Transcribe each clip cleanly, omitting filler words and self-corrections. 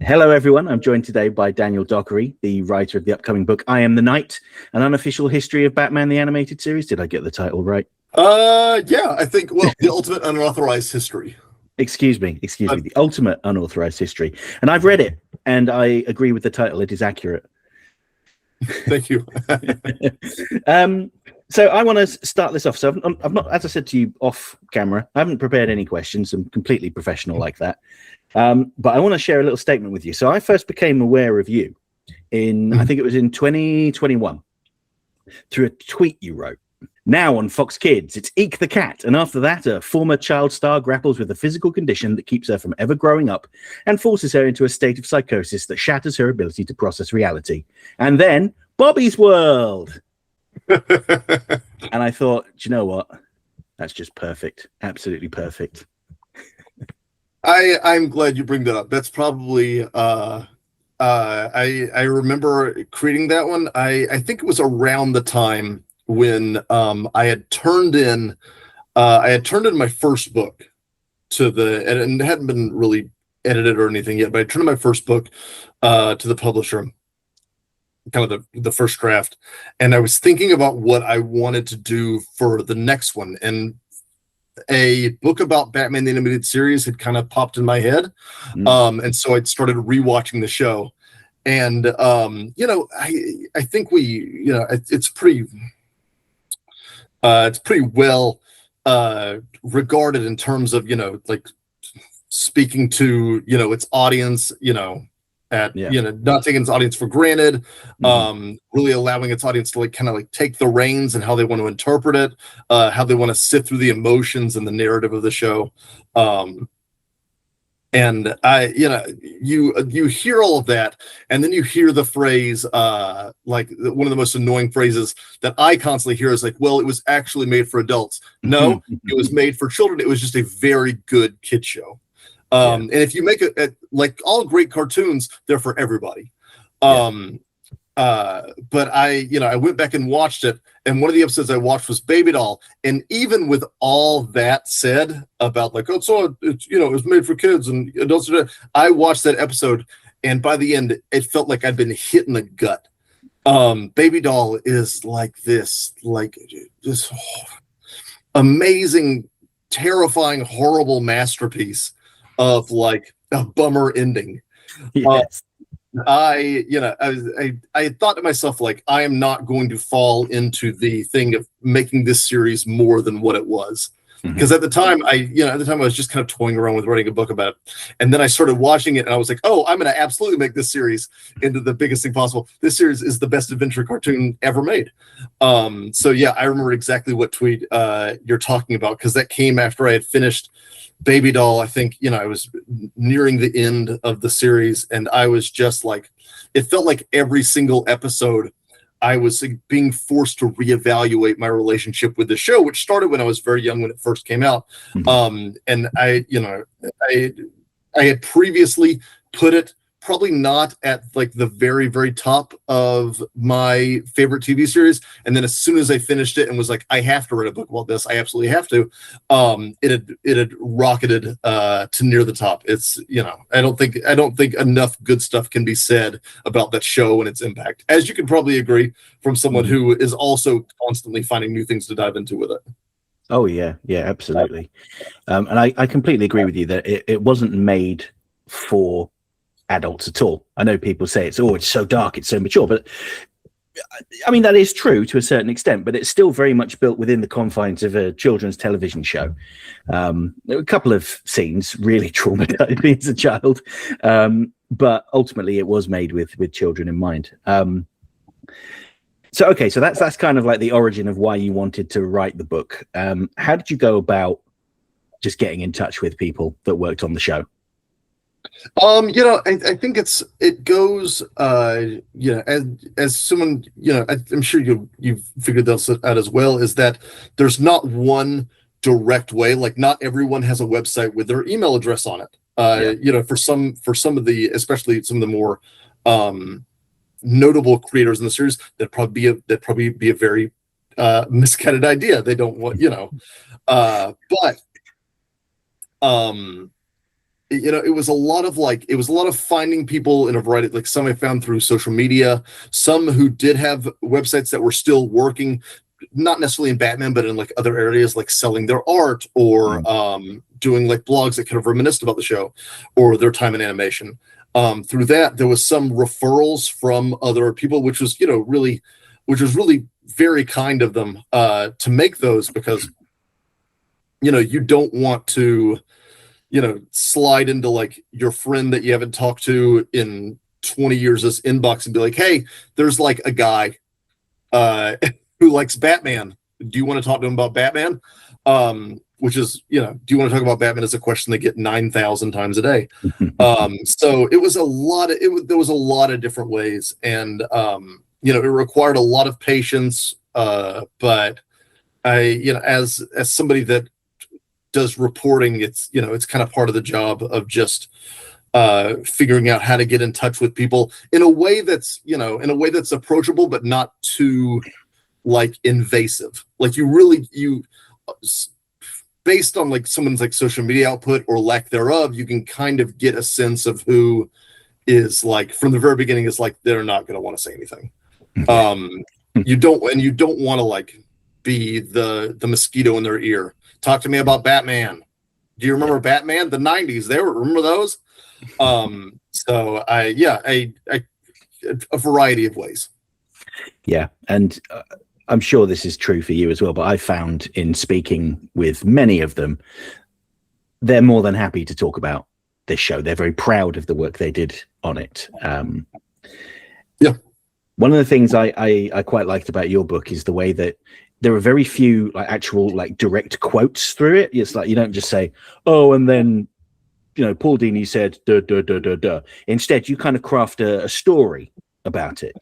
Hello, everyone. I'm joined today by Daniel Dockery, the writer of the upcoming book, I Am the Night, an unofficial history of Batman, the animated series. Did I get the title right? Yeah, I think, well, the ultimate unauthorized history. Excuse me, the ultimate unauthorized history. And I've read it, and I agree with the title. It is accurate. Thank you. So I want to start this off. So I've not, as I said to you off camera, I haven't prepared any questions. I'm completely professional like that. But I want to share a little statement with you. So I first became aware of you in, I think it was in 2021, through a tweet you wrote. Now on Fox Kids, it's Eek the Cat. And after that, a former child star grapples with a physical condition that keeps her from ever growing up and forces her into a state of psychosis that shatters her ability to process reality. And then Bobby's World. And I thought, do you know what? That's just perfect. Absolutely perfect. I'm glad you bring that up. That's probably I remember creating that one. I think it was around the time when I had turned in my first book to the, and it hadn't been really edited or anything yet, but I turned in my first book to the publisher, kind of the first draft, and I was thinking about what I wanted to do for the next one, and a book about Batman the Animated Series had kind of popped in my head. And so I started rewatching the show, and I think it's pretty well regarded in terms of like speaking to its audience, not taking its audience for granted, really allowing its audience to kind of take the reins and how they want to interpret it, how they want to sift through the emotions and the narrative of the show. And you hear all of that, and then you hear the phrase, one of the most annoying phrases that I constantly hear is like, well, it was actually made for adults. No, it was made for children. It was just a very good kid show. And if you make it like all great cartoons, they're for everybody. But I went back and watched it, and one of the episodes I watched was Baby Doll. And even with all that said about it was made for kids and adults, I watched that episode, and by the end, it felt like I'd been hit in the gut. Baby Doll is like this amazing, terrifying, horrible masterpiece of a bummer ending. Yes. I had thought to myself, I am not going to fall into the thing of making this series more than what it was. Because at the time I was just kind of toying around with writing a book about it. And then I started watching it, and I was like, oh, I'm going to absolutely make this series into the biggest thing possible. This series is the best adventure cartoon ever made. So yeah, I remember exactly what tweet you're talking about, because that came after I had finished Baby Doll. I think, I was nearing the end of the series, and I was just it felt like every single episode I was being forced to reevaluate my relationship with the show, which started when I was very young, when it first came out. And I had previously put it probably not at the very, very top of my favorite TV series. And then as soon as I finished it and was like, I have to write a book about this, I absolutely have to, it had rocketed to near the top. It's, I don't think enough good stuff can be said about that show and its impact, as you can probably agree from someone who is also constantly finding new things to dive into with it. Oh yeah, absolutely. And I completely agree with you that it wasn't made for adults at all. I know people say it's so dark, it's so mature, but I mean, that is true to a certain extent, but it's still very much built within the confines of a children's television show. There were a couple of scenes really traumatized me as a child, but ultimately it was made with children in mind. So that's kind of like the origin of why you wanted to write the book. How did you go about just getting in touch with people that worked on the show? I think it goes, as someone, I'm sure you've figured this out as well, is that there's not one direct way. Not everyone has a website with their email address on it. For some of the, especially some of the more notable creators in the series, that'd probably be a very misguided idea. They don't want, but it was a lot of finding people in a variety, like some I found through social media, some who did have websites that were still working, not necessarily in Batman, but in like other areas, like selling their art or doing like blogs that kind of reminisced about the show or their time in animation. Through that, there was some referrals from other people, which was really very kind of them to make those, because you don't want to slide into like your friend that you haven't talked to in 20 years' inbox and be like, hey, there's like a guy who likes Batman. Do you want to talk to him about Batman? Which is, do you want to talk about Batman is a question they get 9,000 times a day. So it was there was a lot of different ways, and it required a lot of patience. But as somebody that does reporting, it's kind of part of the job of just figuring out how to get in touch with people in a way that's approachable, but not too like invasive. Like you based on like someone's like social media output or lack thereof, you can kind of get a sense of who is like from the very beginning is like they're not going to want to say anything. You don't want to like be the mosquito in their ear. Talk to me about Batman. Do you remember Batman? The 90s. Remember those? So a variety of ways. Yeah. And I'm sure this is true for you as well, but I found in speaking with many of them, they're more than happy to talk about this show. They're very proud of the work they did on it. Yeah. One of the things I quite liked about your book is the way that there are very few like actual like direct quotes through it. It's like you don't just say, "Oh, and then Paul Dini said duh, duh, duh, duh, duh." Instead, you kind of craft a story about it.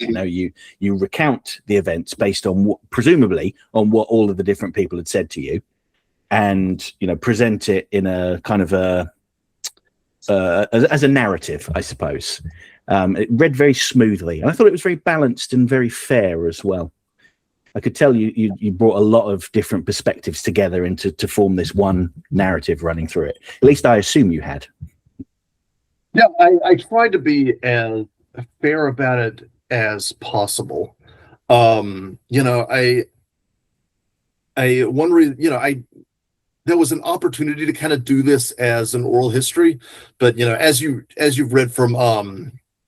You recount the events based on presumably on what all of the different people had said to you, and present it in a kind of as a narrative, I suppose. It read very smoothly, and I thought it was very balanced and very fair as well. I could tell you brought a lot of different perspectives together to form this one narrative running through it. At least I assume you had. Yeah, I tried to be as fair about it as possible. There was an opportunity to kind of do this as an oral history, but as you've read from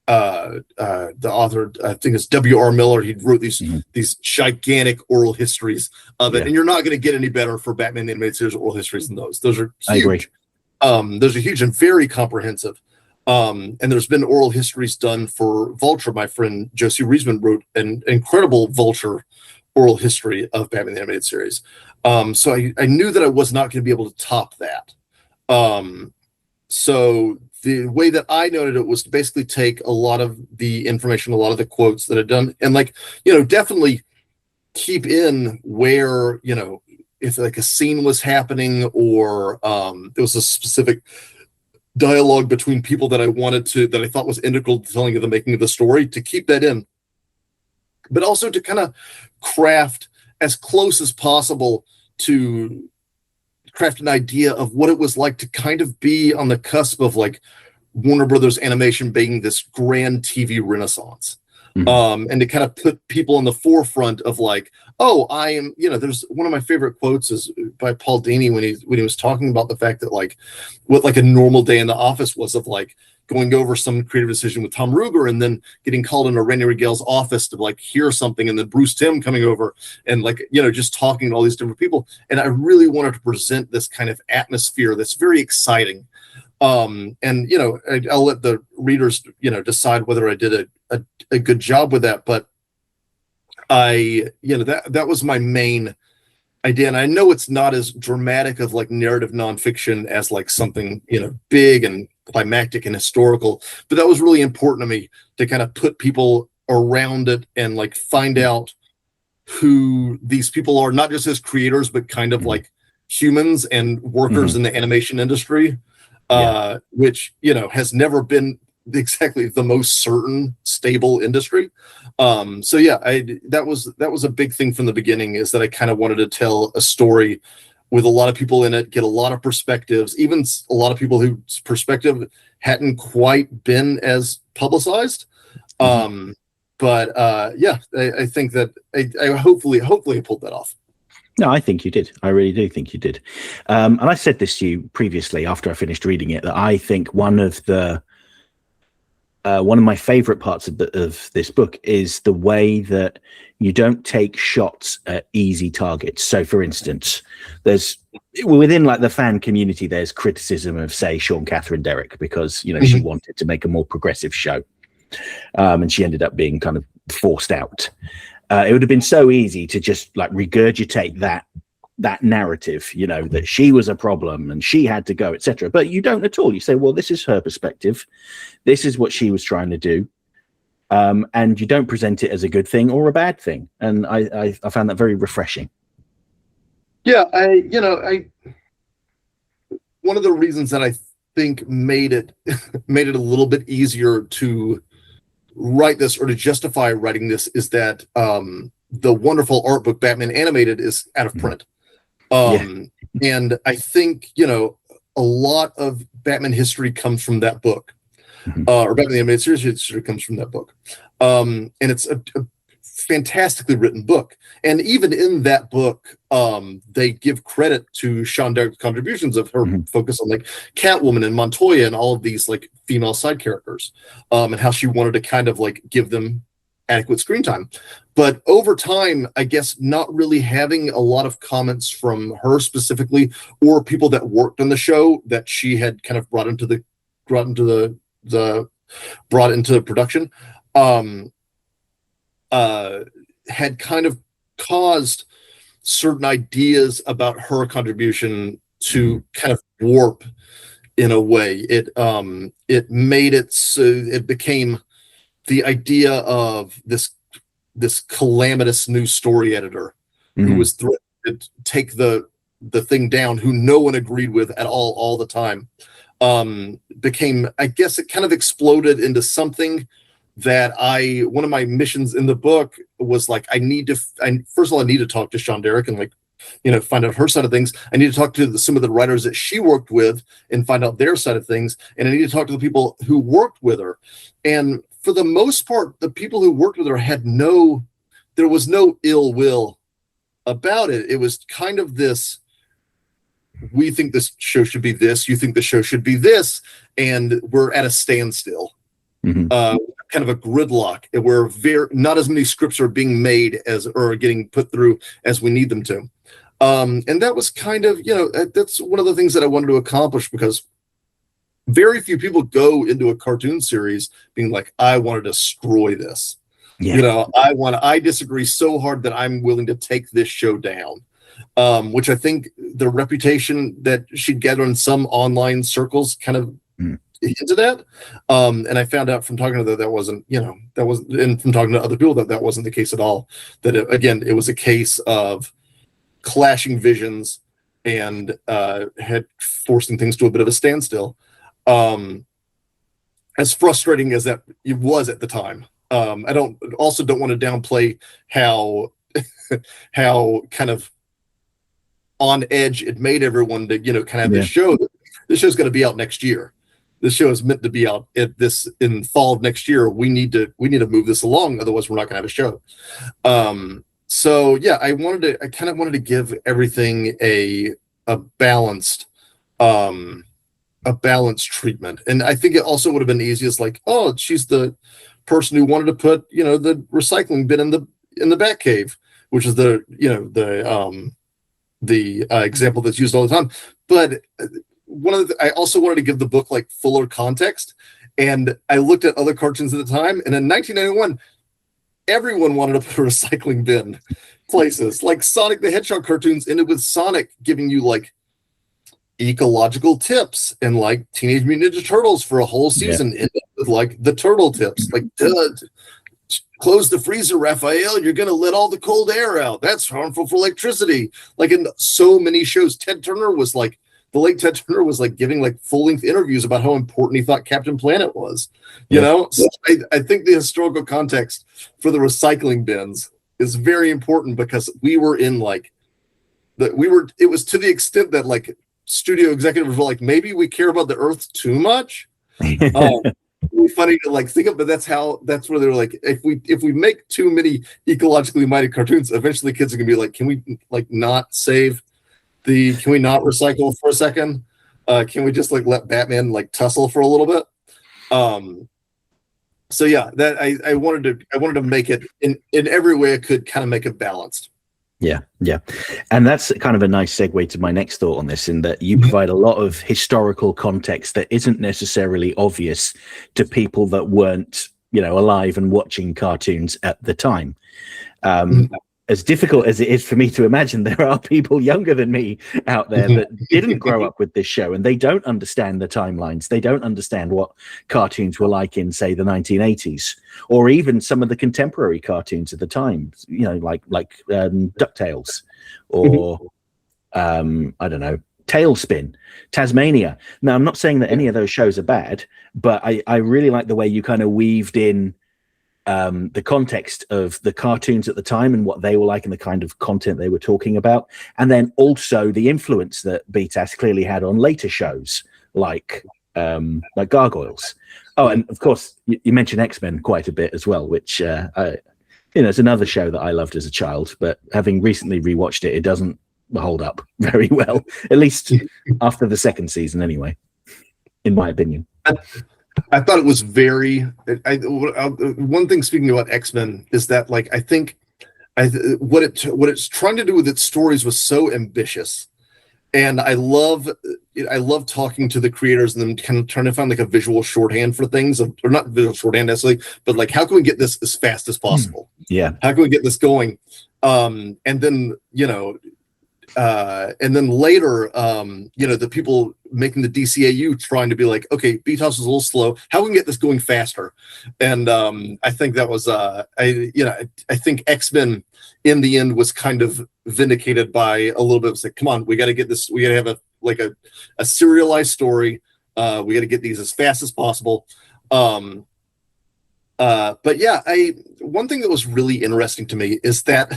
the author, I think it's W.R. Miller. He wrote these gigantic oral histories of it, and you're not going to get any better for Batman the Animated Series oral histories than those. Those are huge. I agree. Those are huge and very comprehensive. And there's been oral histories done for Vulture. My friend Josie Riesman wrote an incredible Vulture oral history of Batman the Animated Series. So I knew that I was not going to be able to top that. So the way that I noted it was to basically take a lot of the information, a lot of the quotes that I'd done, and definitely keep in where, if like a scene was happening or there was a specific dialogue between people that I thought was integral to telling of the making of the story, to keep that in, but also to kind of craft as close as possible to craft an idea of what it was like to kind of be on the cusp of like Warner Brothers animation being this grand TV renaissance. And to kind of put people in the forefront of like, oh, I am, there's one of my favorite quotes is by Paul Dini when he was talking about the fact that like what like a normal day in the office was of like going over some creative decision with Tom Ruger and then getting called into Randy Rigel's office to like hear something, and then Bruce Timm coming over and like, just talking to all these different people. And I really wanted to present this kind of atmosphere that's very exciting. And I'll let the readers decide whether I did a good job with that, but that was my main idea. And I know it's not as dramatic of like narrative nonfiction as like something big and climactic and historical, but that was really important to me to kind of put people around it and like find out who these people are, not just as creators but kind of like humans and workers in the animation industry. Which has never been exactly the most certain stable industry. That was a big thing from the beginning, is that I kind of wanted to tell a story with a lot of people in it, get a lot of perspectives, even a lot of people whose perspective hadn't quite been as publicized. But I think that I hopefully I pulled that off. No, I think you did. I really do think you did. And I said this to you previously after I finished reading it, that I think one of my favorite parts of this book is the way that you don't take shots at easy targets. So, for instance, there's within like the fan community, there's criticism of, say, Sean Catherine Derrick because, she wanted to make a more progressive show. And she ended up being kind of forced out. It would have been so easy to just like regurgitate that narrative, that she was a problem and she had to go, etc. But you don't at all. You say, well, this is her perspective. This is what she was trying to do. And you don't present it as a good thing or a bad thing. And I found that very refreshing. Yeah, one of the reasons that I think made it a little bit easier to write this or to justify writing this is that the wonderful art book Batman Animated is out of print. And I think, a lot of Batman history comes from that book. Or Batman the Animated Series history comes from that book. And it's a fantastically written book. And even in that book, they give credit to Sean Derrick's contributions of her focus on like Catwoman and Montoya and all of these like female side characters, and how she wanted to kind of like give them adequate screen time. But over time, I guess not really having a lot of comments from her specifically or people that worked on the show that she had kind of brought into production, had kind of caused certain ideas about her contribution to kind of warp in a way. It made it so it became the idea of this calamitous new story editor who was threatened to take the thing down, who no one agreed with at all the time. Became, I guess it kind of exploded into something that one of my missions in the book was like, first of all, I need to talk to Sean Derrick and find out her side of things. I need to talk to some of the writers that she worked with and find out their side of things. And I need to talk to the people who worked with her. And for the most part, the people who worked with her there was no ill will about it. It was kind of this, we think this show should be this, you think the show should be this, and we're at a standstill. Kind of a gridlock where not as many scripts are being made or getting put through as we need them to. And that was kind of, that's one of the things that I wanted to accomplish, because very few people go into a cartoon series being like, I want to destroy this. Yeah. I disagree so hard that I'm willing to take this show down. Which I think the reputation that she'd gathered in some online circles kind of into that. And I found out from talking to her that wasn't, and from talking to other people that wasn't the case at all. That it was a case of clashing visions and had forcing things to a bit of a standstill. As frustrating as that it was at the time. I don't want to downplay how kind of on edge it made everyone to kind of have this show. This show's going to be out next year. This show is meant to be out in fall of next year. We need to move this along, otherwise we're not going to have a show. So yeah, I kind of wanted to give everything a balanced treatment. And I think it also would have been easiest, like, oh, she's the person who wanted to put the recycling bin in the Batcave, which is the example that's used all the time. But I also wanted to give the book like fuller context, and I looked at other cartoons at the time, and in 1991 everyone wanted to put a recycling bin places. Like Sonic the Hedgehog cartoons ended with Sonic giving you like ecological tips, and like Teenage Mutant Ninja Turtles for a whole season ended with like the turtle tips, like close the freezer, Raphael, you're gonna let all the cold air out, that's harmful for electricity. Like in so many shows, the late Ted Turner was like giving like full-length interviews about how important he thought Captain Planet was. So I think the historical context for the recycling bins is very important, because we were in like it was to the extent that like studio executives were like, maybe we care about the Earth too much. It's funny to like think of, but that's where they're like, if we make too many ecologically minded cartoons, eventually kids are gonna be like, can we like not can we not recycle for a second? Can we just like let Batman like tussle for a little bit? So yeah, that I wanted to make it in every way I could, kind of make it balanced. Yeah. And that's kind of a nice segue to my next thought on this, in that you provide a lot of historical context that isn't necessarily obvious to people that weren't, alive and watching cartoons at the time. As difficult as it is for me to imagine, there are people younger than me out there that didn't grow up with this show, and they don't understand the timelines. They don't understand what cartoons were like in, say, the 1980s, or even some of the contemporary cartoons at the time, like DuckTales, or I don't know, Tailspin, Tasmania. Now, I'm not saying that any of those shows are bad, but I really like the way you kind of weaved in the context of the cartoons at the time and what they were like and the kind of content they were talking about, and then also the influence that BTAS clearly had on later shows like Gargoyles. Oh, and of course you mentioned X-Men quite a bit as well, which it's another show that I loved as a child, but having recently rewatched it doesn't hold up very well, at least after the second season anyway, in my opinion. I thought it was very. One thing, speaking about X-Men, is that like I think what it's trying to do with its stories was so ambitious, and I love talking to the creators and then kind of trying to find like a visual shorthand for things, or not visual shorthand necessarily, but like how can we get this as fast as possible? Yeah, how can we get this going? And then later, the people making the DCAU trying to be like, okay, BTAS is a little slow. How can we get this going faster? And I think that was, I think X-Men in the end was kind of vindicated by a little bit. It's like, come on, we got to get this. We got to have a serialized story. We got to get these as fast as possible. But yeah, one thing that was really interesting to me is that,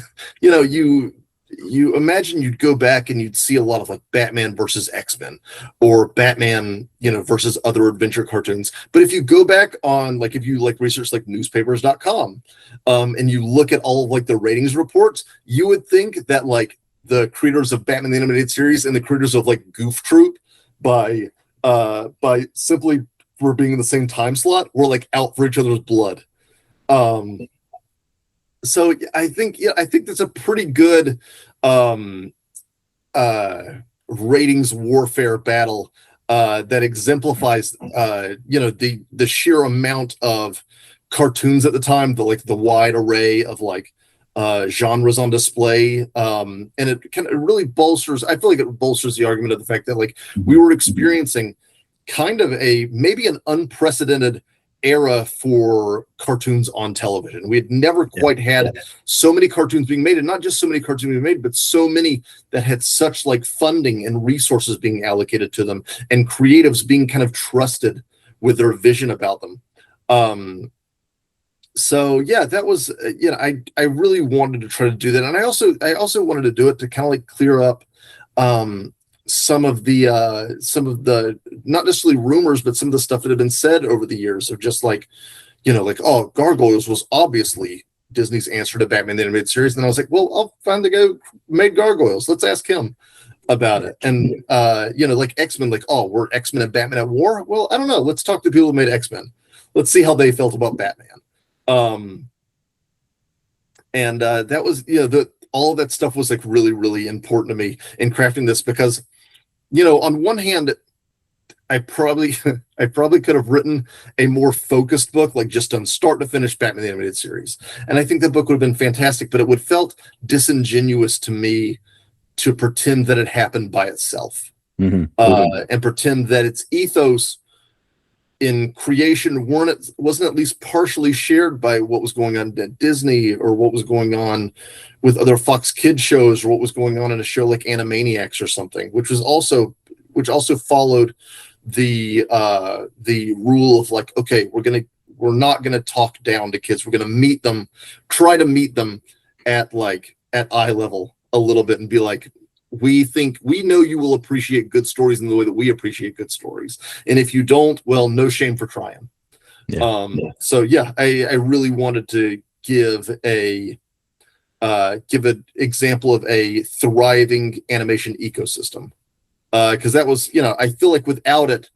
you imagine you'd go back and you'd see a lot of like Batman versus X-Men, or Batman, versus other adventure cartoons. But if you go back on, like, if you like research like newspapers.com, and you look at all of like the ratings reports, you would think that like the creators of Batman the Animated Series and the creators of like Goof Troop by simply for being in the same time slot were like out for each other's blood. So I think that's a pretty good ratings warfare battle that exemplifies the sheer amount of cartoons at the time, the wide array of like genres on display, and it really bolsters. I feel like it bolsters the argument of the fact that like we were experiencing kind of maybe an unprecedented era for cartoons on television. We had never quite had so many cartoons being made, and not just so many cartoons being made, but so many that had such like funding and resources being allocated to them, and creatives being kind of trusted with their vision about them. So yeah, that was I really wanted to try to do that, and I also wanted to do it to kind of like clear up some of the not necessarily rumors, but some of the stuff that had been said over the years of just like, oh, Gargoyles was obviously Disney's answer to Batman the Animated Series. And I was like, well, I'll find the guy who made Gargoyles. Let's ask him about it. And like X-Men, like, oh, were X-Men and Batman at war? Well, I don't know. Let's talk to people who made X-Men. Let's see how they felt about Batman. And that was all of that stuff was like really, really important to me in crafting this, because on one hand, I probably could have written a more focused book, like just on start to finish Batman the Animated Series, and I think that book would have been fantastic. But it would felt disingenuous to me to pretend that it happened by itself, and pretend that its ethos in creation wasn't at least partially shared by what was going on at Disney, or what was going on with other Fox Kids shows, or what was going on in a show like Animaniacs or something, which also followed the rule of like, okay, we're not gonna talk down to kids. We're gonna try to meet them at eye level a little bit, and be like, we know you will appreciate good stories in the way that we appreciate good stories. And if you don't, well, no shame for trying. So yeah, I really wanted to give an example of a thriving animation ecosystem. Because that was, I feel like without it,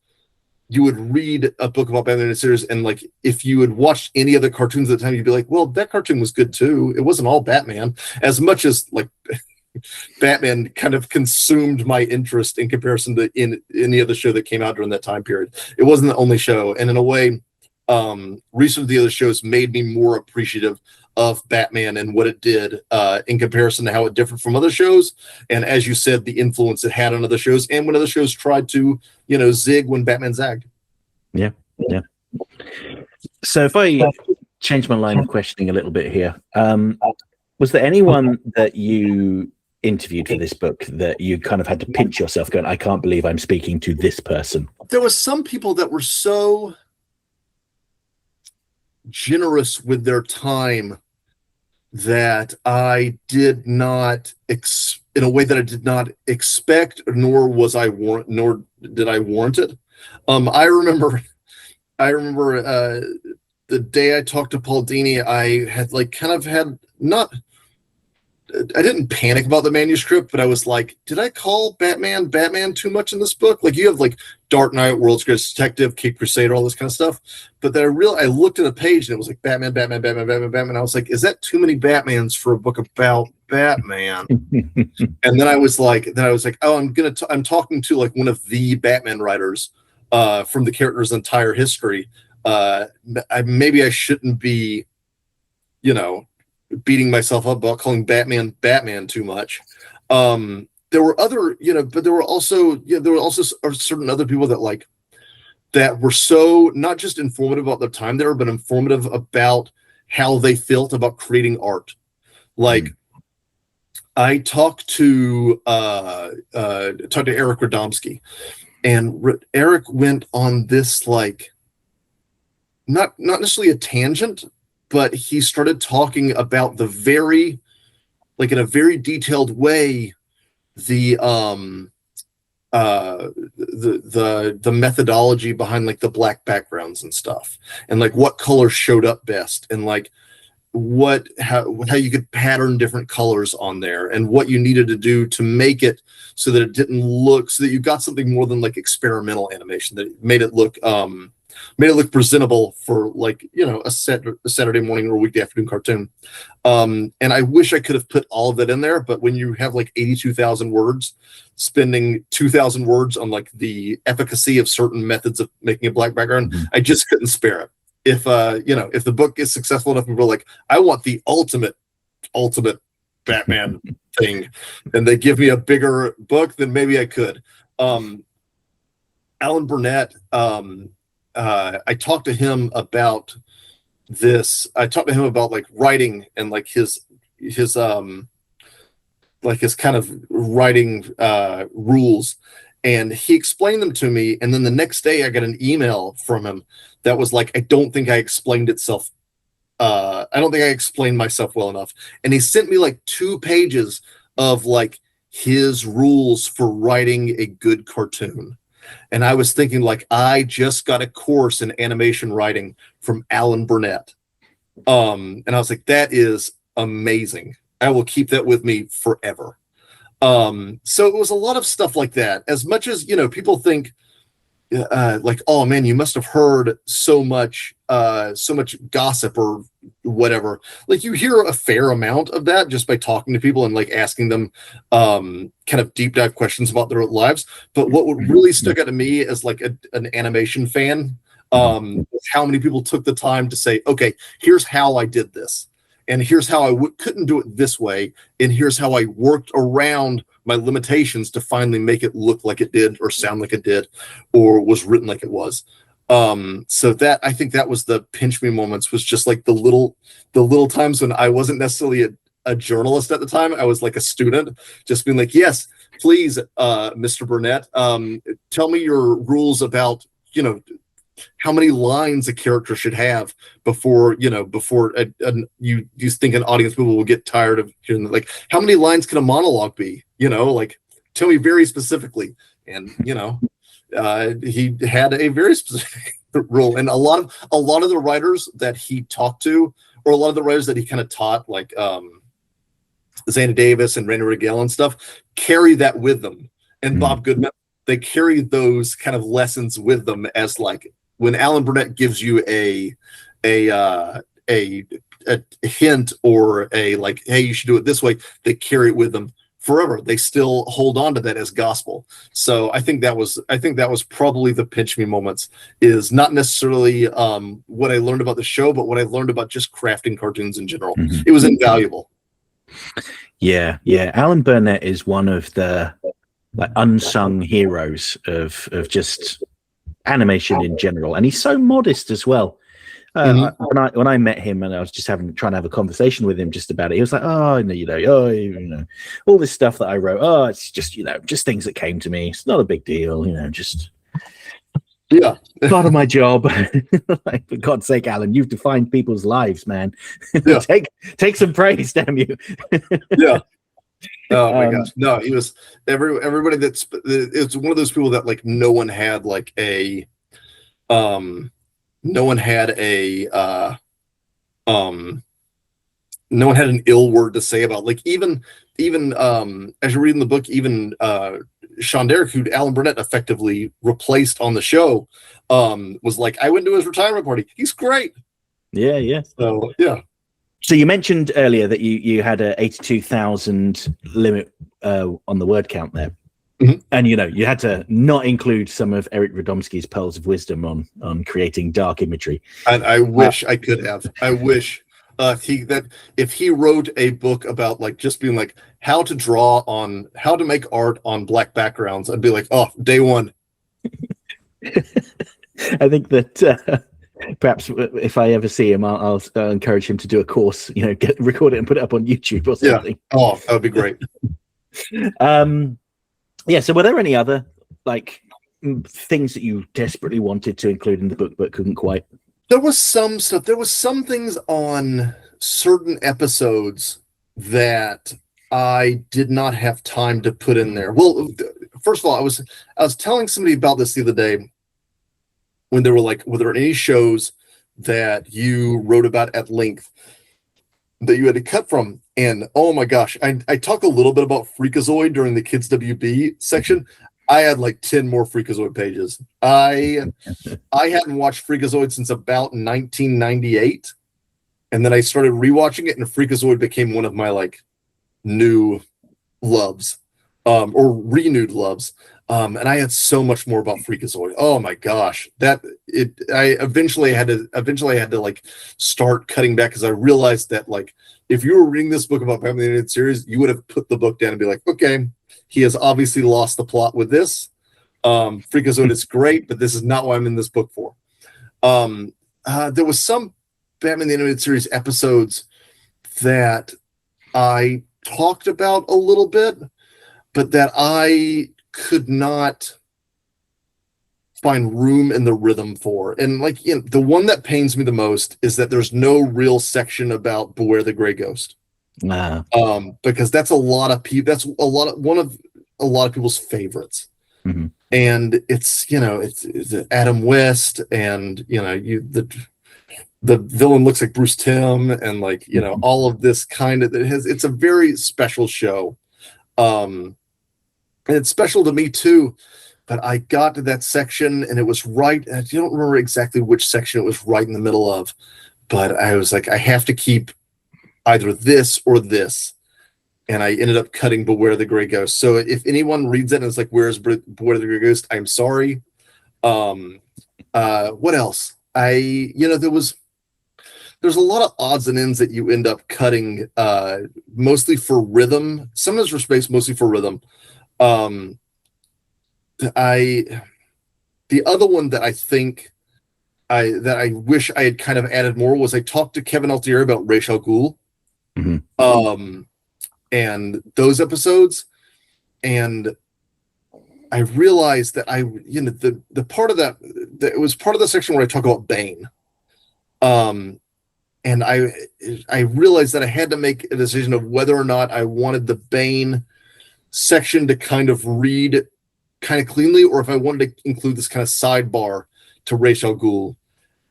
you would read a book about Batman series, and like if you had watched any other cartoons at the time, you'd be like, well, that cartoon was good too. It wasn't all Batman, as much as like Batman kind of consumed my interest in comparison to in any other show that came out during that time period. It wasn't the only show, and in a way, recently the other shows made me more appreciative of Batman and what it did in comparison to how it differed from other shows. And as you said, the influence it had on other shows, and when other shows tried to, zig when Batman zagged. Yeah. So if I change my line of questioning a little bit here, was there anyone that you interviewed for this book that you kind of had to pinch yourself going, I can't believe I'm speaking to this person? There was some people that were so generous with their time that I did not in a way that I did not expect, nor did I warrant it. I remember the day I talked to Paul Dini, I had I didn't panic about the manuscript, but I was like, did I call Batman too much in this book? Like, you have like Dark Knight, World's Greatest Detective, Cape Crusader, all this kind of stuff. But then I looked at a page and it was like Batman. I was like, is that too many Batmans for a book about Batman? And then I was like, oh, I'm talking to like one of the Batman writers from the character's entire history. Maybe I shouldn't be, beating myself up about calling Batman too much. There were other, but there were also certain other people that were so not just informative about their time there, but informative about how they felt about creating art. Like, I talked to Eric Radomski, and Eric went on this like not necessarily a tangent, but he started talking about in a very detailed way, the methodology behind like the black backgrounds and stuff, and like what colors showed up best, and like how you could pattern different colors on there, and what you needed to do to make it so that it didn't look, so that you got something more than like experimental animation, that made it look presentable for like, a Saturday morning or a weekday afternoon cartoon. And I wish I could have put all of that in there, but when you have like 82,000 words, spending 2,000 words on like the efficacy of certain methods of making a black background, I just couldn't spare it. If the book is successful enough, people are like, I want the ultimate Batman thing, and they give me a bigger book, then maybe I could. Alan Burnett, I talked to him about this. I talked to him about like writing and like his kind of writing rules, and he explained them to me. And then the next day I got an email from him that was like, I don't think I explained myself well enough. And he sent me like 2 pages of like his rules for writing a good cartoon. And I was thinking, like, I just got a course in animation writing from Alan Burnett. And I was like, that is amazing. I will keep that with me forever. So it was a lot of stuff like that. As much as, people think, like, oh man, you must have heard so much gossip or whatever. Like, you hear a fair amount of that just by talking to people and like asking them kind of deep dive questions about their lives. But what would really stuck out to me as like an animation fan, was how many people took the time to say, okay, here's how I did this, and here's how I couldn't do it this way, and here's how I worked around my limitations to finally make it look like it did, or sound like it did, or was written like it was. So that, I think that was the pinch me moments, was just like the little times when I wasn't necessarily a journalist at the time. I was like a student, just being like, yes, please, Mr. Burnett, tell me your rules about, how many lines a character should have before you think an audience member will get tired of hearing, like, how many lines can a monologue be? Like, tell me very specifically. And he had a very specific role. And a lot of the writers that he talked to, or a lot of the writers that he kind of taught, like Zana Davis and Rainer Rigel and stuff, carry that with them. And Bob Goodman, they carry those kind of lessons with them, as like when Alan Burnett gives you a hint, or a like, hey, you should do it this way, they carry it with them forever. They still hold on to that as gospel. So I think that was probably the pinch me moments, is not necessarily what I learned about the show, but what I learned about just crafting cartoons in general. It was invaluable. Yeah. Alan Burnett is one of the like unsung heroes of just animation in general, and he's so modest as well. When I met him, and I was just trying to have a conversation with him just about it, he was like, all this stuff that I wrote, it's just just things that came to me. It's not a big deal, just part of my job. Like, for God's sake, Alan, you've defined people's lives, man. Yeah. take some praise, damn you. Yeah. Oh my gosh. No, he was everybody it's one of those people that like no one had an ill word to say about. Like even as you're reading the book, even Sean Derrick, who Alan Burnett effectively replaced on the show, was like, I went to his retirement party. He's great. Yeah. So yeah. So you mentioned earlier that you had a 82,000 limit on the word count there. And you had to not include some of Eric Radomski's pearls of wisdom on creating dark imagery. And I wish I could have. I wish if he wrote a book about like just being like how to make art on black backgrounds, I'd be like, oh, day one. I think that perhaps if I ever see him, I'll encourage him to do a course. Record it and put it up on YouTube or something. Yeah. Oh, that would be great. Yeah. So were there any other like things that you desperately wanted to include in the book but couldn't quite? There was some stuff. There was some things on certain episodes that I did not have time to put in there. Well, first of all, I was telling somebody about this the other day, when they were like, were there any shows that you wrote about at length that you had to cut from? And oh my gosh, I talked a little bit about Freakazoid during the Kids WB section. I had like 10 more Freakazoid pages. I hadn't watched Freakazoid since about 1998. And then I started rewatching it, and Freakazoid became one of my like new loves, or renewed loves. And I had so much more about Freakazoid. Oh my gosh, I eventually had to like start cutting back, because I realized that like if you were reading this book about Batman the Animated Series, you would have put the book down and be like, okay, he has obviously lost the plot with this. Freakazoid is great, but this is not what I'm in this book for. There was some Batman the Animated Series episodes that I talked about a little bit, but that I could not find room in the rhythm for. And like, the one that pains me the most is that there's no real section about Beware the Gray Ghost. Nah. Because that's a lot of people. That's one of a lot of people's favorites. Mm-hmm. And it's Adam West, and the villain looks like Bruce Timm, and like all of this kind of it's a very special show. And it's special to me too. But I got to that section, and it was right. I don't remember exactly which section it was right in the middle of, but I was like, I have to keep either this or this. And I ended up cutting Beware the Gray Ghost. So if anyone reads it and it's like, where's Beware the Gray Ghost? I'm sorry. What else? There's a lot of odds and ends that you end up cutting, mostly for rhythm. Sometimes for space, mostly for rhythm. The other one that I think I wish I had kind of added more was I talked to Kevin Altieri about Ra's al Ghul. Mm-hmm. And those episodes, and I realized that the part of that it was part of the section where I talk about Bane. And I realized that I had to make a decision of whether or not I wanted the Bane section to kind of read kind of cleanly, or if I wanted to include this kind of sidebar to Ra's al Ghul.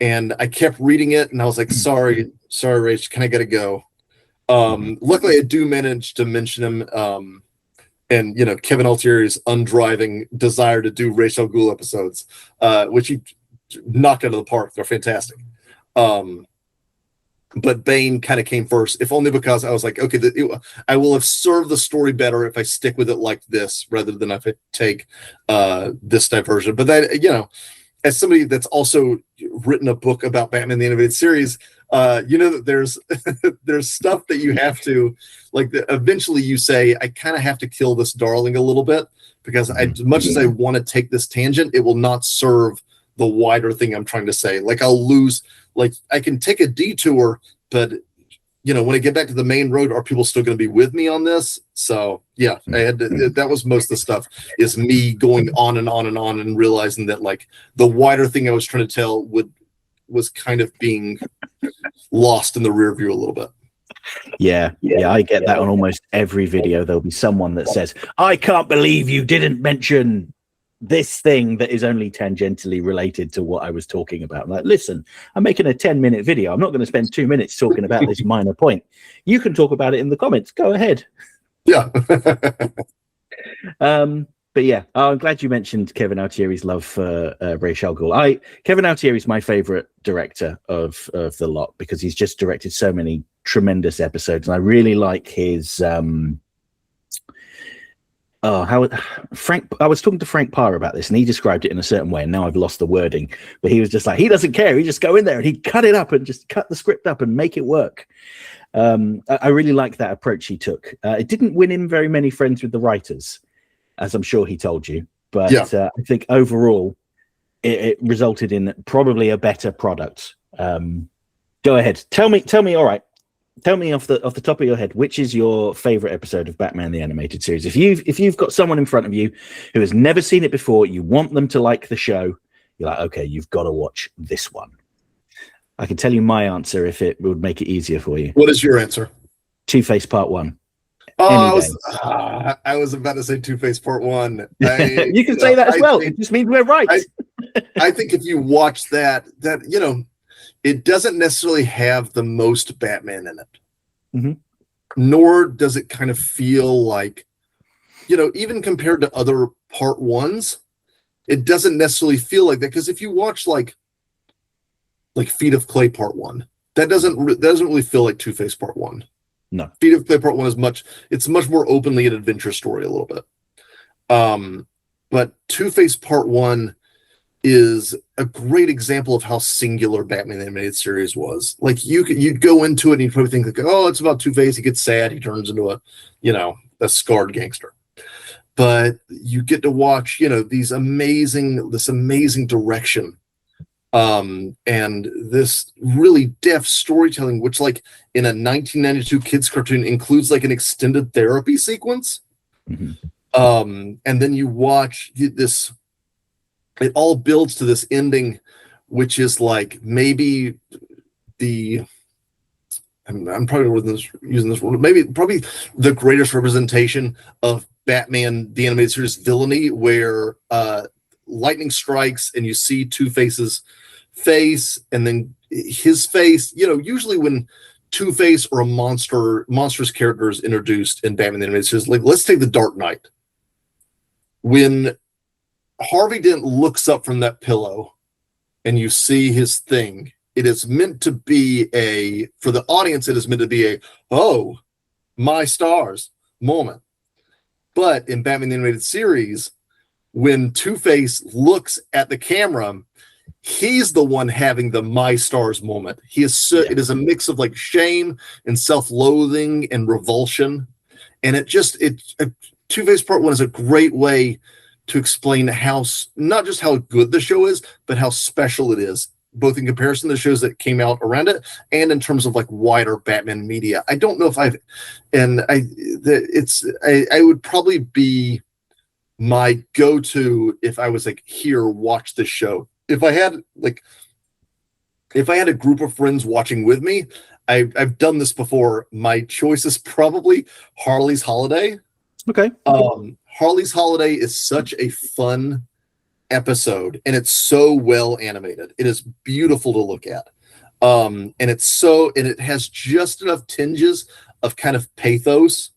And I kept reading it, and I was like, sorry, Ra's, can I gotta go? Luckily, I do manage to mention him, and Kevin Altieri's undriving desire to do Ra's al Ghul episodes, which he knocked out of the park. They're fantastic. But Bane kind of came first, if only because I was like, okay, I will have served the story better if I stick with it like this rather than if I take this diversion. But that, as somebody that's also written a book about Batman the Animated Series, that there's stuff that you have to, like, eventually you say, I kind of have to kill this darling a little bit, because as much as I want to take this tangent, it will not serve the wider thing I'm trying to say. Like, I'll lose, like, I can take a detour, but when I get back to the main road, are people still going to be with me on this? So yeah, I had to, that was most of the stuff, is me going on and on and on and realizing that, like, the wider thing I was trying to tell was kind of being lost in the rear view a little bit. Yeah, I get that on almost every video. There'll be someone that says, I can't believe you didn't mention this thing that is only tangentially related to what I was talking about. I'm like, listen, I'm making a 10-minute video. I'm not going to spend 2 minutes talking about this minor point. You can talk about it in the comments. Go ahead. Yeah. But yeah, I'm glad you mentioned Kevin Altieri's love for Ra's al Ghul. Kevin Altieri is my favorite director of the lot, because he's just directed so many tremendous episodes, and I really like his Frank. I was talking to Frank Paur about this, and he described it in a certain way, and now I've lost the wording, but he was just like, he doesn't care. He just go in there and he'd cut it up and just cut the script up and make it work. I really like that approach he took. It didn't win him very many friends with the writers, as I'm sure he told you, but I think overall it resulted in probably a better product. Go ahead. Tell me. All right. Tell me off the top of your head, which is your favorite episode of Batman the Animated Series? If you've got someone in front of you who has never seen it before, you want them to like the show, you're like, okay, you've got to watch this one. I can tell you my answer if it would make it easier for you. What is your answer? Two-Face Part 1. Oh, I was about to say Two-Face Part 1. You can say that as well. It just means we're right. I think if you watch that it doesn't necessarily have the most Batman in it. Mm-hmm. Nor does it kind of feel like, even compared to other Part 1s, it doesn't necessarily feel like that. Because if you watch like Feet of Clay Part 1, that doesn't really feel like Two-Face Part 1. No. Feet of Clay Part 1 it's much more openly an adventure story a little bit. But Two-Face Part 1 is a great example of how singular Batman the Animated Series was. Like, you'd go into it and you'd probably think, like, oh, it's about Two-Face. He gets sad. He turns into a scarred gangster. But you get to watch, this amazing direction, and this really deft storytelling, which, like, in a 1992 kids cartoon includes like an extended therapy sequence. Mm-hmm. And then you watch this. It all builds to this ending, which is like maybe I'm probably using this word, probably the greatest representation of Batman the Animated Series villainy, where lightning strikes and you see Two-Face's face, and then his face. Usually when Two-Face or a monstrous character is introduced in Batman the Animated Series, like, let's take the Dark Knight. When Harvey Dent looks up from that pillow and you see his thing, it is meant to be for the audience, it is meant to be oh, my stars moment. But in Batman the Animated Series, when Two-Face looks at the camera, he's the one having the my stars moment. It is a mix of like shame and self-loathing and revulsion. And Two-Face Part 1 is a great way to explain not just how good the show is, but how special it is, both in comparison to the shows that came out around it and in terms of like wider Batman media. I don't know if I would probably be my go-to if I was like, here, watch this show. If I had a group of friends watching with me, I've done this before. My choice is probably Harley's Holiday. Okay. Harley's Holiday is such a fun episode, and it's so well animated. It is beautiful to look at. And it has just enough tinges of kind of pathos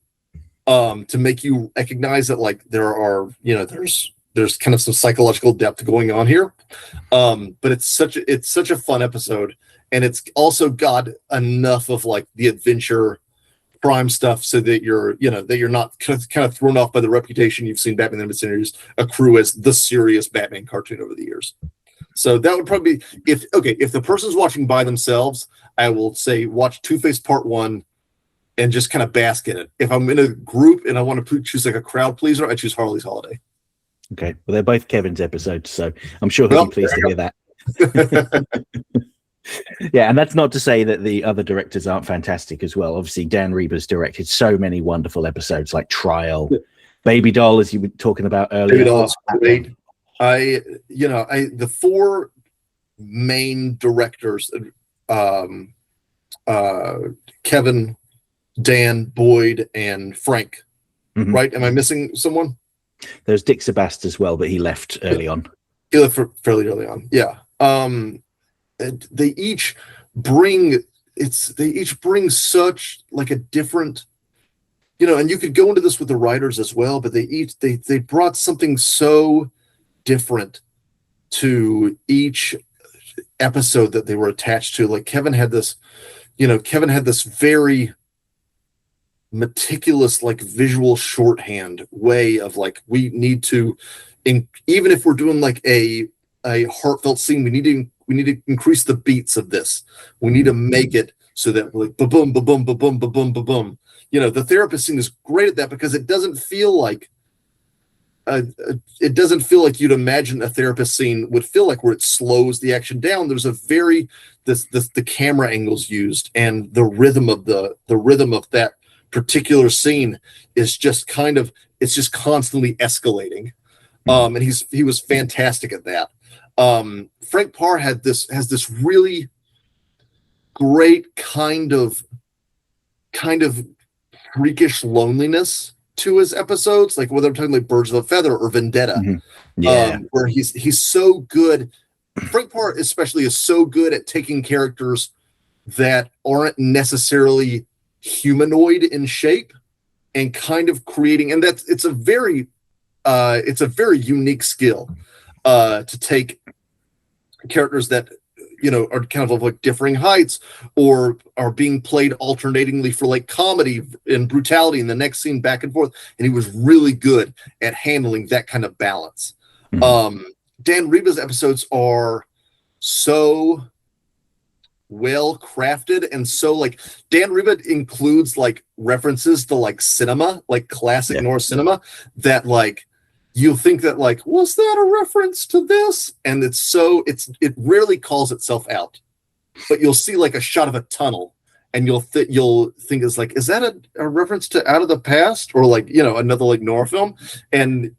to make you recognize that like there are, there's kind of some psychological depth going on here. But it's such a fun episode, and it's also got enough of like the adventure prime stuff so that you're not kind of thrown off by the reputation you've seen Batman the Series accrue as the serious Batman cartoon over the years. So that would probably be if the person's watching by themselves, I will say watch Two-Face Part 1 and just kind of bask in it. If I'm in a group and I want to choose like a crowd pleaser, I choose Harley's Holiday. Okay, well they're both Kevin's episodes, so I'm sure he'll be pleased to hear that. Yeah, and that's not to say that the other directors aren't fantastic as well. Obviously, Dan Riba's directed so many wonderful episodes like Trial, Baby Doll, as you were talking about earlier. Baby Doll's great. The four main directors, Kevin, Dan, Boyd, and Frank. Mm-hmm. Right? Am I missing someone? There's Dick Sebast as well, but he left early on. He left fairly early on. Yeah. They each bring such like a different, and you could go into this with the writers as well, but they brought something so different to each episode that they were attached to. Like Kevin had this very meticulous like visual shorthand way of like, we need to, even if we're doing like a heartfelt scene, we need to increase the beats of this. We need to make it so that like ba-boom, ba-boom, ba-boom, ba-boom, ba-boom. The therapist scene is great at that because it doesn't feel like you'd imagine a therapist scene would feel like, where it slows the action down. There's a very the camera angles used and the rhythm of that particular scene is just it's just constantly escalating. And he was fantastic at that. Frank Paur has this really great kind of freakish loneliness to his episodes, like whether I'm talking like Birds of a Feather or Vendetta. Mm-hmm. Yeah. Where he's so good. Frank Paur especially is so good at taking characters that aren't necessarily humanoid in shape and kind of creating, and it's a very unique skill to take characters that are kind of like differing heights or are being played alternatingly for like comedy and brutality in the next scene back and forth, and he was really good at handling that kind of balance. Mm-hmm. Dan Riba's episodes are so well crafted, and so like Dan Riba includes like references to like cinema, like classic Norse cinema, that like you'll think that like, was that a reference to this? And it rarely calls itself out, but you'll see like a shot of a tunnel and you'll think it's like, is that a reference to Out of the Past or like, another like noir film? And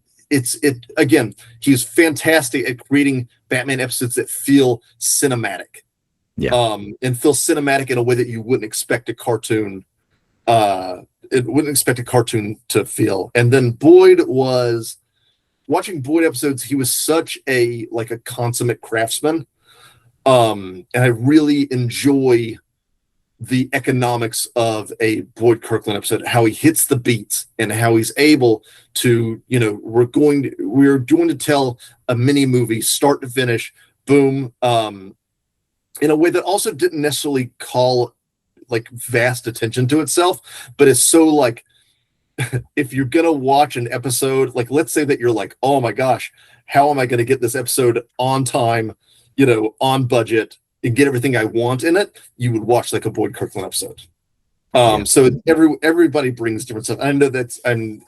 again, he's fantastic at creating Batman episodes that feel cinematic. Yeah. And feel cinematic in a way that you wouldn't expect a cartoon. It wouldn't expect a cartoon to feel. And then Boyd was, watching Boyd episodes, he was such a consummate craftsman. And I really enjoy the economics of a Boyd Kirkland episode, how he hits the beats and how he's able to, we're going to tell a mini movie start to finish, boom, in a way that also didn't necessarily call like vast attention to itself, but it's so like, if you're gonna watch an episode, like let's say that you're like, oh my gosh, how am I gonna get this episode on time, on budget, and get everything I want in it, you would watch like a Boyd Kirkland episode. So everybody brings different stuff. I know that's I'm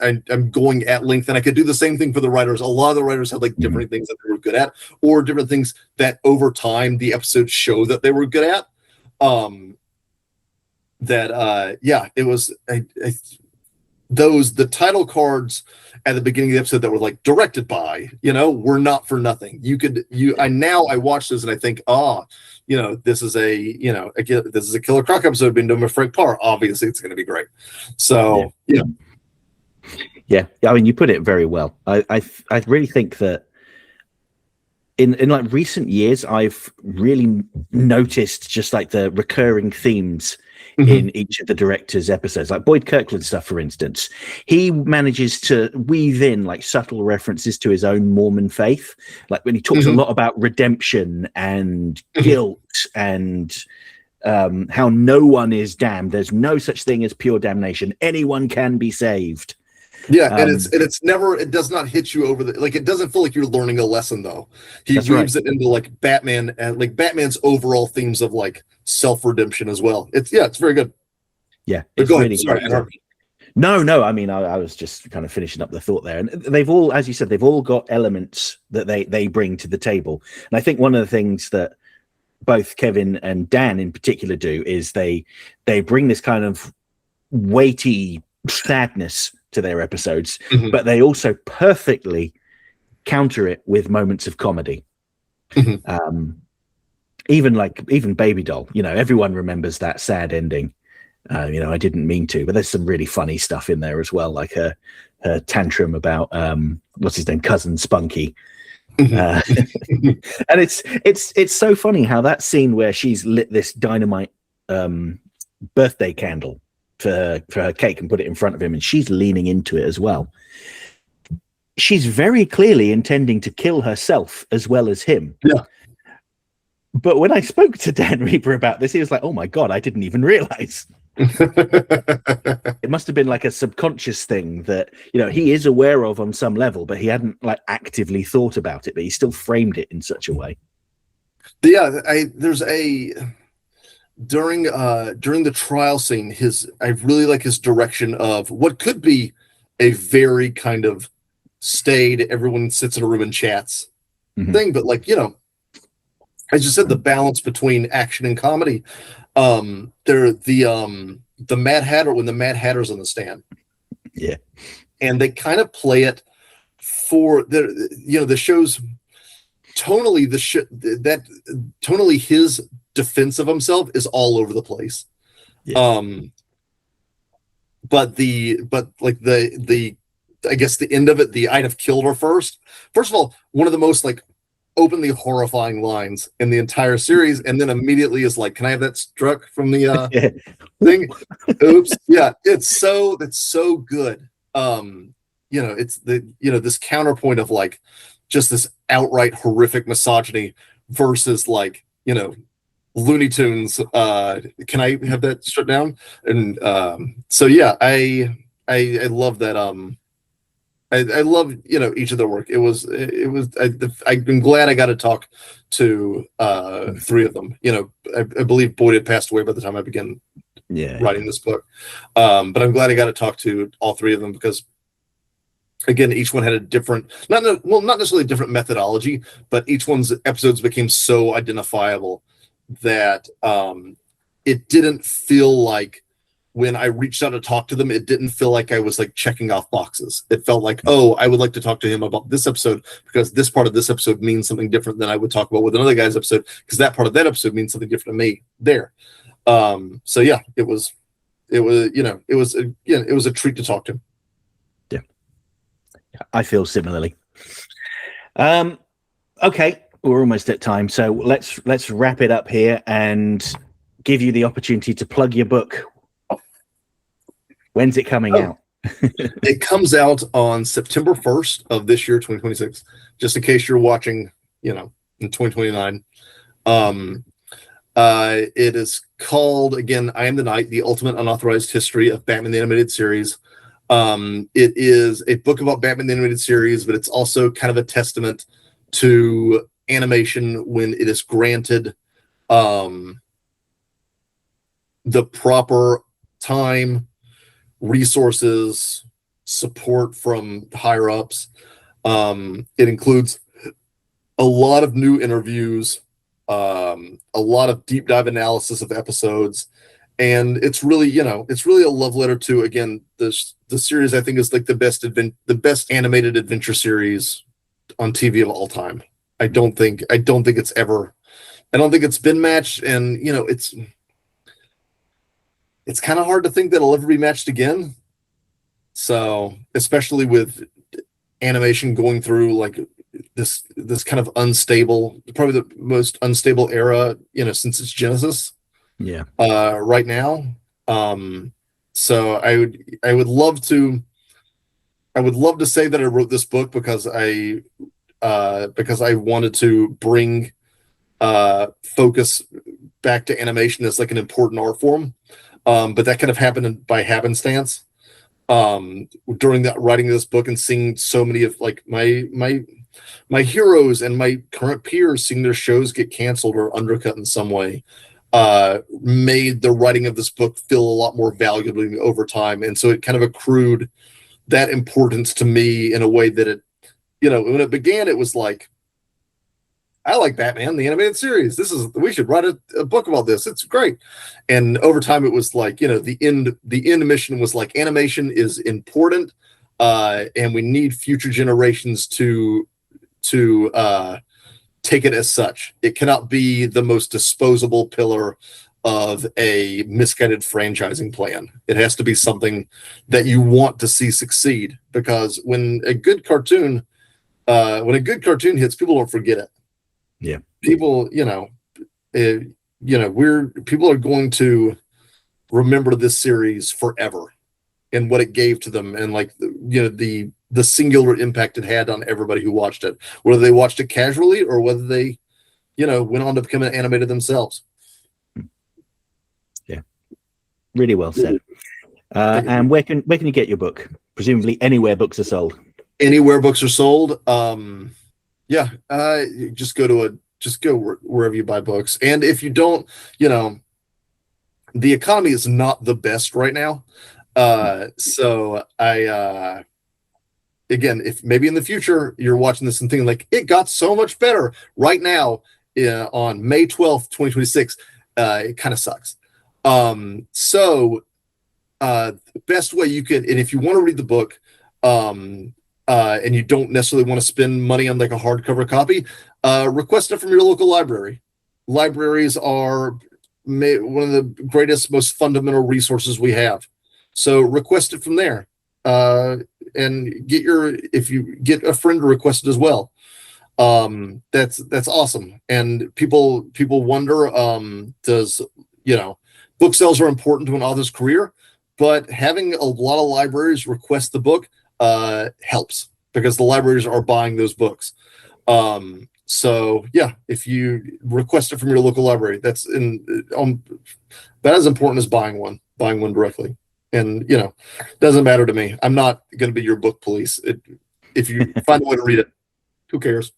going at length, and I could do the same thing for the writers. A lot of the writers had like different things that they were good at, or different things that over time the episodes show that they were good at. It was the title cards at the beginning of the episode that were like directed by, were not for nothing. I watch those and I think, this is a Killer Croc episode being done by Frank Paur. Obviously it's going to be great. So, Yeah, I mean, you put it very well. I really think that in like recent years, I've really noticed just like the recurring themes in each of the director's episodes, like Boyd Kirkland stuff, for instance. He manages to weave in like subtle references to his own Mormon faith, like when he talks a lot about redemption and guilt and how no one is damned. There's no such thing as pure damnation. Anyone can be saved. Yeah, and it's never, it does not hit you over the, like, it doesn't feel like you're learning a lesson though. He weaves it into like Batman and like Batman's overall themes of like self-redemption as well. It's very good. Yeah, but go ahead. Sorry, no. I mean, I was just kind of finishing up the thought there, and they've all, as you said, they've all got elements that they bring to the table. And I think one of the things that both Kevin and Dan in particular do is they bring this kind of weighty sadness to their episodes, but they also perfectly counter it with moments of comedy. Even Baby Doll, everyone remembers that sad ending. I didn't mean to, but there's some really funny stuff in there as well, like her tantrum about what's his name, cousin Spunky. And it's so funny how that scene where she's lit this dynamite birthday candle for her cake and put it in front of him, and she's leaning into it as well. She's very clearly intending to kill herself as well as him. Yeah. But when I spoke to Dan Riba about this, he was like, "Oh my God, I didn't even realize." It must have been like a subconscious thing that he is aware of on some level, but he hadn't like actively thought about it, but he still framed it in such a way. Yeah, there's a during the trial scene, I really like his direction of what could be a very kind of staid, everyone sits in a room and chats thing, but like, as you said, the balance between action and comedy. The Mad Hatter, when the Mad Hatter's on the stand, and they kind of play it for the show's tonally, tonally his defense of himself is all over the place. But I guess the end of it, the I'd have killed her first of all, one of the most like openly horrifying lines in the entire series, and then immediately is like, "Can I have that struck from the thing?" Oops. Yeah, it's so good. It's this counterpoint of like just this outright horrific misogyny versus like Looney Tunes. Can I have that struck down? And so yeah, I love that. I love each of their work. I'm glad I got to talk to three of them. I believe Boyd had passed away by the time I began writing this book, but I'm glad I got to talk to all three of them because again, each one had a different, not necessarily a different methodology, but each one's episodes became so identifiable that it didn't feel like, when I reached out to talk to them, it didn't feel like I was like checking off boxes. It felt like, oh, I would like to talk to him about this episode because this part of this episode means something different than I would talk about with another guy's episode because that part of that episode means something different to me there. So yeah, it was a treat to talk to him. Yeah, I feel similarly. Okay, we're almost at time, so let's wrap it up here and give you the opportunity to plug your book. When's it coming out? It comes out on September 1st of this year, 2026, just in case you're watching, in 2029. It is called, again, I Am the Night, The Ultimate Unauthorized History of Batman the Animated Series. It is a book about Batman the Animated Series, but it's also kind of a testament to animation when it is granted the proper time, resources, support from higher ups. It includes a lot of new interviews, a lot of deep dive analysis of episodes, and it's really a love letter to, again, the series I think is like the best animated adventure series on TV of all time. I don't think it's been matched, and it's kind of hard to think that it'll ever be matched again. So especially with animation going through like this kind of unstable, probably the most unstable era, since its genesis. Yeah. Right now. So I would love to say that I wrote this book because I wanted to bring focus back to animation as like an important art form. But that kind of happened by happenstance. During that writing of this book and seeing so many of like my heroes and my current peers seeing their shows get canceled or undercut in some way, made the writing of this book feel a lot more valuable over time. And so it kind of accrued that importance to me in a way that it, when it began, it was like, I like Batman, the animated series. We should write a book about this. It's great. And over time, it was like, the end mission was like, animation is important, and we need future generations to take it as such. It cannot be the most disposable pillar of a misguided franchising plan. It has to be something that you want to see succeed, because when a good cartoon hits, people don't forget it. Yeah. People, people are going to remember this series forever and what it gave to them, and like, the singular impact it had on everybody who watched it, whether they watched it casually or whether they, went on to become an animator themselves. Yeah. Really well said. And where can you get your book? Presumably anywhere books are sold. Anywhere books are sold. Just go wherever you buy books. And if you don't, the economy is not the best right now. So again, if maybe in the future you're watching this and thinking like, it got so much better right now, on May 12th, 2026, it kind of sucks. So the best way you can, and if you want to read the book, and you don't necessarily want to spend money on like a hardcover copy, request it from your local library. Libraries are one of the greatest, most fundamental resources we have. So request it from there, and if you get a friend to request it as well. That's awesome. And people wonder, book sales are important to an author's career, but having a lot of libraries request the book helps, because the libraries are buying those books. So yeah, if you request it from your local library, that's as important as buying one directly. And doesn't matter to me. I'm not going to be your book police. If you find a way to read it, who cares?